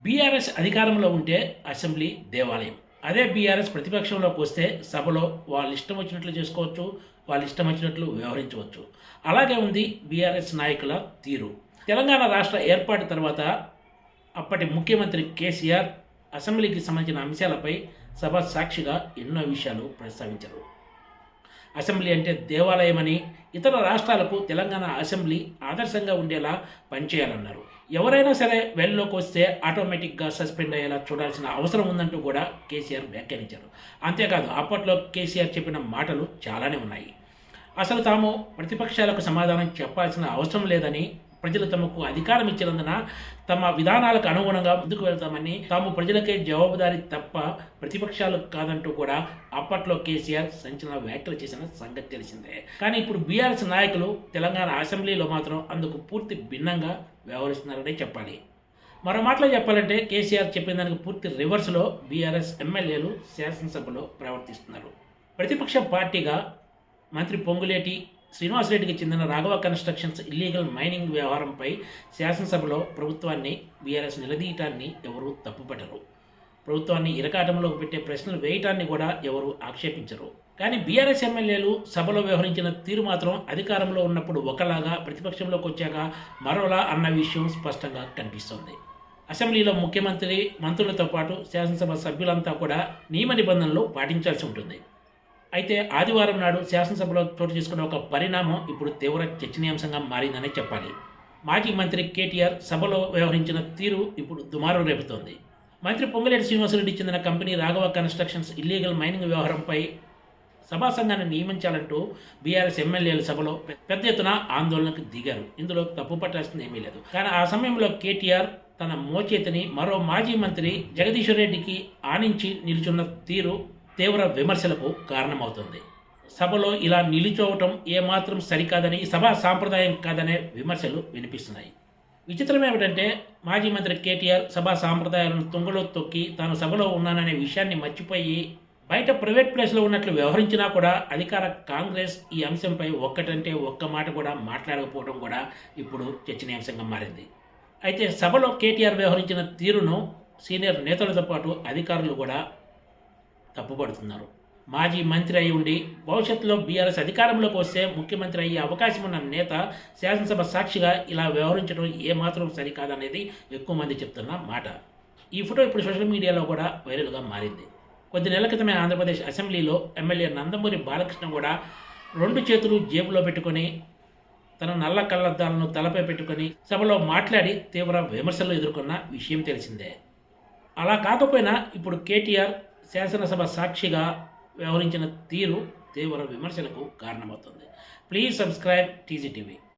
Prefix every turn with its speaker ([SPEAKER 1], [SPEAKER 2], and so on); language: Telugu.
[SPEAKER 1] బీఆర్ఎస్ అధికారంలో ఉంటే అసెంబ్లీ దేవాలయం. అదే బీఆర్ఎస్ ప్రతిపక్షంలోకి వస్తే సభలో వాళ్ళ ఇష్టం వచ్చినట్లు చేసుకోవచ్చు, వాళ్ళ ఇష్టం వచ్చినట్లు వ్యవహరించవచ్చు. అలాగే ఉంది బీఆర్ఎస్ నాయకుల తీరు. తెలంగాణ రాష్ట్ర ఏర్పాటు తర్వాత అప్పటి ముఖ్యమంత్రి కేసీఆర్ అసెంబ్లీకి సంబంధించిన అంశాలపై సభ సాక్షిగా ఎన్నో విషయాలు ప్రస్తావించారు. అసెంబ్లీ అంటే దేవాలయమని, ఇతర రాష్ట్రాలకు తెలంగాణ అసెంబ్లీ ఆదర్శంగా ఉండేలా పనిచేయాలన్నారు. ఎవరైనా సరే వెల్లోకి వస్తే ఆటోమేటిక్గా సస్పెండ్ అయ్యేలా చూడాల్సిన అవసరం ఉందంటూ కూడా కేసీఆర్ వ్యాఖ్యానించారు. అంతేకాదు అప్పట్లో కేసీఆర్ చెప్పిన మాటలు చాలానే ఉన్నాయి. అసలు తాము ప్రతిపక్షాలకు సమాధానం చెప్పాల్సిన అవసరం లేదని, ప్రజలు తమకు అధికారం ఇచ్చినందున తమ విధానాలకు అనుగుణంగా ముందుకు వెళ్తామని, తాము ప్రజలకే జవాబుదారీ తప్ప ప్రతిపక్షాలు కాదంటూ కూడా అప్పట్లో కేసీఆర్ సంచలన వ్యాఖ్యలు చేసిన సంగతి తెలిసిందే. కానీ ఇప్పుడు బీఆర్ఎస్ నాయకులు తెలంగాణ అసెంబ్లీలో మాత్రం అందుకు పూర్తి భిన్నంగా వ్యవహరిస్తున్నారనే చెప్పాలి. మరో మాటలో చెప్పాలంటే కేసీఆర్ చెప్పిన దానికి పూర్తి రివర్స్లో బీఆర్ఎస్ ఎమ్మెల్యేలు శాసనసభలో ప్రవర్తిస్తున్నారు. ప్రతిపక్ష పార్టీగా మంత్రి పొంగులేటి శ్రీనివాసరెడ్డికి చెందిన రాఘవ కన్స్ట్రక్షన్స్ ఇల్లీగల్ మైనింగ్ వ్యవహారంపై శాసనసభలో ప్రభుత్వాన్ని బీఆర్ఎస్ నిలదీయటాన్ని ఎవరూ తప్పుపట్టరు. ప్రభుత్వాన్ని ఇరకాటంలోకి పెట్టే ప్రశ్నలు వేయటాన్ని కూడా ఎవరూ ఆక్షేపించరు. కానీ బీఆర్ఎస్ ఎమ్మెల్యేలు సభలో వ్యవహరించిన తీరు మాత్రం అధికారంలో ఉన్నప్పుడు ఒకలాగా, ప్రతిపక్షంలోకి వచ్చాక మరోలా అన్న విషయం స్పష్టంగా కనిపిస్తోంది. అసెంబ్లీలో ముఖ్యమంత్రి, మంత్రులతో పాటు శాసనసభ సభ్యులంతా కూడా నియమ నిబంధనలు పాటించాల్సి ఉంటుంది. అయితే ఆదివారం నాడు శాసనసభలో చోటు చేసుకున్న ఒక పరిణామం ఇప్పుడు తీవ్ర చర్చనీయాంశంగా మారిందనే చెప్పాలి. మాజీ మంత్రి కేటీఆర్ సభలో వ్యవహరించిన తీరు ఇప్పుడు దుమారం రేపుతోంది. మంత్రి పొంగులేటి శ్రీనివాసరెడ్డి చెందిన company Raghava constructions illegal mining వ్యవహారంపై సభా సంఘాన్ని నియమించాలంటూ బీఆర్ఎస్ ఎమ్మెల్యేలు సభలో పెద్ద ఎత్తున ఆందోళనకు దిగారు. ఇందులో తప్పు పట్టాల్సింది ఏమీ లేదు. కానీ ఆ సమయంలో కేటీఆర్ తన మోచేతిని మరో మాజీ మంత్రి జగదీశ్వర్ రెడ్డికి ఆనించి నిల్చున్న తీరు తీవ్ర విమర్శలకు కారణమవుతుంది. సభలో ఇలా నిలిచోవటం ఏమాత్రం సరికాదని, సభా సాంప్రదాయం కాదనే విమర్శలు వినిపిస్తున్నాయి. విచిత్రం ఏమిటంటే మాజీ మంత్రి కేటీఆర్ సభా సాంప్రదాయాలను తుంగలో తొక్కి తాను సభలో ఉన్నాననే విషయాన్ని మర్చిపోయి బయట ప్రైవేట్ ప్లేస్లో ఉన్నట్లు వ్యవహరించినా కూడా అధికార కాంగ్రెస్ ఈ అంశంపై ఒక్కటంటే ఒక్క మాట కూడా మాట్లాడకపోవడం కూడా ఇప్పుడు చర్చనీయాంశంగా మారింది. అయితే సభలో కేటీఆర్ వ్యవహరించిన తీరును సీనియర్ నేతలతో పాటు అధికారులు కూడా తప్పుపడుతున్నారు. మాజీ మంత్రి అయి ఉండి భవిష్యత్తులో బీఆర్ఎస్ అధికారంలోకి వస్తే ముఖ్యమంత్రి అయ్యే అవకాశం ఉన్న నేత శాసనసభ సాక్షిగా ఇలా వ్యవహరించడం ఏమాత్రం సరికాదనేది ఎక్కువ మంది చెప్తున్న మాట. ఈ ఫోటో ఇప్పుడు సోషల్ మీడియాలో కూడా వైరల్గా మారింది. కొద్ది నెలల క్రితమే ఆంధ్రప్రదేశ్ అసెంబ్లీలో ఎమ్మెల్యే నందమూరి బాలకృష్ణ కూడా 2 చేతులు జేబులో పెట్టుకొని తన నల్ల కళ్ళద్దాలను తలపై పెట్టుకొని సభలో మాట్లాడి తీవ్ర విమర్శలు ఎదుర్కొన్న విషయం తెలిసిందే. అలా కాకపోయినా ఇప్పుడు కేటీఆర్ శాసనసభ సాక్షిగా వ్యవహరించిన తీరు తీవ్ర విమర్శలకు కారణమవుతుంది. Please subscribe TGTV.